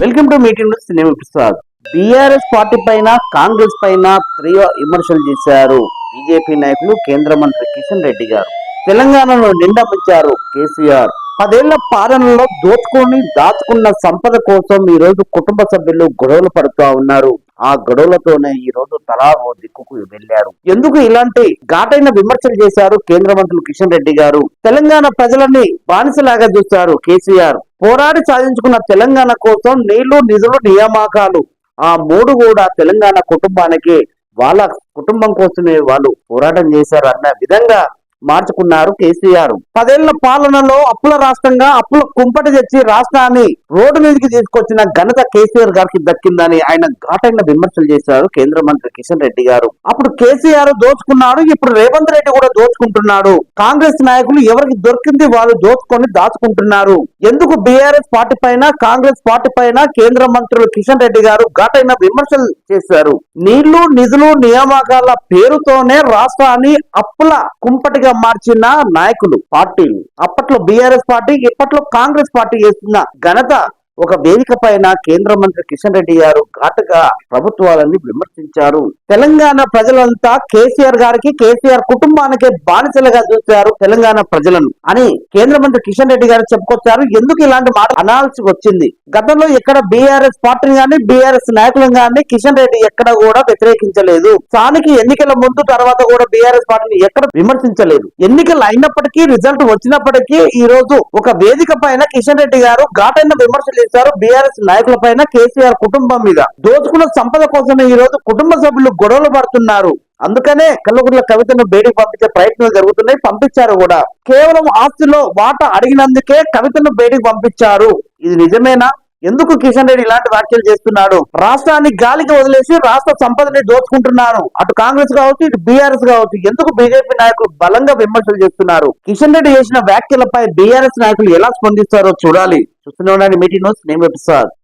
Welcome to meeting news. నేను Prasad. BRS party పైన కాంగ్రెస్ పైన తీవ్ర విమర్శలు చేశారు బీజేపీ నాయకులు. కేంద్ర మంత్రి కిషన్ రెడ్డి గారు తెలంగాణలో నిండా ముంచారు కేసీఆర్. 10 ఏళ్ల పాలనలో దోచుకొని దాచుకున్న సంపద కోసం ఈ రోజు కుటుంబ సభ్యులు గొడవలు పడుతూ ఉన్నారు. ఆ గొడవలతోనే ఈ రోజు తలా ఓ దిక్కుకు వెళ్లారు. ఎందుకు ఇలాంటి ఘాటైన విమర్శలు చేశారు కేంద్ర మంత్రులు కిషన్ రెడ్డి గారు? తెలంగాణ ప్రజలని బానిసలాగా చూశారు కేసీఆర్. పోరాడి సాధించుకున్న తెలంగాణ కోసం నీళ్లు, నిధులు, నియామకాలు ఆ 3 కూడా తెలంగాణ కుటుంబానికి, వాళ్ళ కుటుంబం కోసమే వాళ్ళు పోరాటం చేశారు అన్న విధంగా మార్చుకున్నారు కేసీఆర్. 10 ఏళ్ల పాలనలో అప్పుల రాష్ట్రంగా అప్పుల కుంపటి తెచ్చి రాష్ట్రాన్ని రోడ్డు మీదకి తీసుకొచ్చిన ఘనత కేసీఆర్ గారికి దక్కిందని ఆయన ఘాటైన విమర్శలు చేశారు కేంద్ర మంత్రి కిషన్ రెడ్డి గారు. అప్పుడు కేసీఆర్ దోచుకున్నాడు, ఇప్పుడు రేవంత్ రెడ్డి కూడా దోచుకుంటున్నాడు. కాంగ్రెస్ నాయకులు ఎవరికి దొరికింది వాళ్ళు దోచుకొని దాచుకుంటున్నారు. ఎందుకు బీఆర్ఎస్ పార్టీ పైన, కాంగ్రెస్ పార్టీ పైన కేంద్ర మంత్రులు కిషన్ రెడ్డి గారు ఘాటైన విమర్శలు చేశారు. నీళ్లు, నిధులు, నియామకాల పేరుతోనే రాష్ట్రాన్ని అప్పుల కుంపటిగా మార్చిన నాయకులు పార్టీలు. అప్పట్లో బీఆర్ఎస్ పార్టీ, ఇప్పట్లో కాంగ్రెస్ పార్టీ చేస్తున్న ఘనత ఒక వేదిక పైన కేంద్ర మంత్రి కిషన్ రెడ్డి గారు ఘాటుగా ప్రభుత్వాలని విమర్శించారు. తెలంగాణ ప్రజలంతా కేసీఆర్ గారికి, కేసీఆర్ కుటుంబానికి బానిసలుగా చూశారు తెలంగాణ ప్రజలను అని కేంద్ర మంత్రి కిషన్ రెడ్డి గారు చెప్పుకొచ్చారు. ఎందుకు ఇలాంటి మాట అనాల్సి వచ్చింది? గతంలో ఎక్కడ బీఆర్ఎస్ పార్టీని గానీ, బీఆర్ఎస్ నాయకులను గానీ కిషన్ రెడ్డి ఎక్కడ కూడా వ్యతిరేకించలేదు. స్థానిక ఎన్నికల ముందు తర్వాత కూడా బీఆర్ఎస్ పార్టీని ఎక్కడ విమర్శించలేదు. ఎన్నికలు అయినప్పటికీ, రిజల్ట్ వచ్చినప్పటికీ ఈ రోజు ఒక వేదిక పైన కిషన్ రెడ్డి గారు ఘాటైన విమర్శలు చేశారు బీఆర్ఎస్ నాయకుల పైన, కేసీఆర్ కుటుంబం మీద. దోచుకున్న సంపద కోసమే ఈ రోజు కుటుంబ సభ్యులు గొడవలు పడుతున్నారు. అందుకనే కల్వకుంట్ల కవితను బయటకు పంపించే ప్రయత్నాలు జరుగుతున్నాయి, పంపించారు కూడా. కేవలం ఆస్తిలో వాటా అడిగినందుకే కవితను బయటకు పంపించారు. ఇది నిజమేనా? ఎందుకు కిషన్ రెడ్డి ఇలాంటి వ్యాఖ్యలు చేస్తున్నాడు? రాష్ట్రాన్ని గాలికి వదిలేసి రాష్ట్ర సంపదని దోచుకుంటున్నారు. అటు కాంగ్రెస్ కావచ్చు, ఇటు బీఆర్ఎస్ కావచ్చు. ఎందుకు బీజేపీ నాయకులు బలంగా విమర్శలు చేస్తున్నారు? కిషన్ రెడ్డి చేసిన వ్యాఖ్యలపై బీఆర్ఎస్ నాయకులు ఎలా స్పందిస్తారో చూడాలి. చూస్తూనే ఉండండి మీటింగ్ న్యూస్. నేను ప్రసాద్.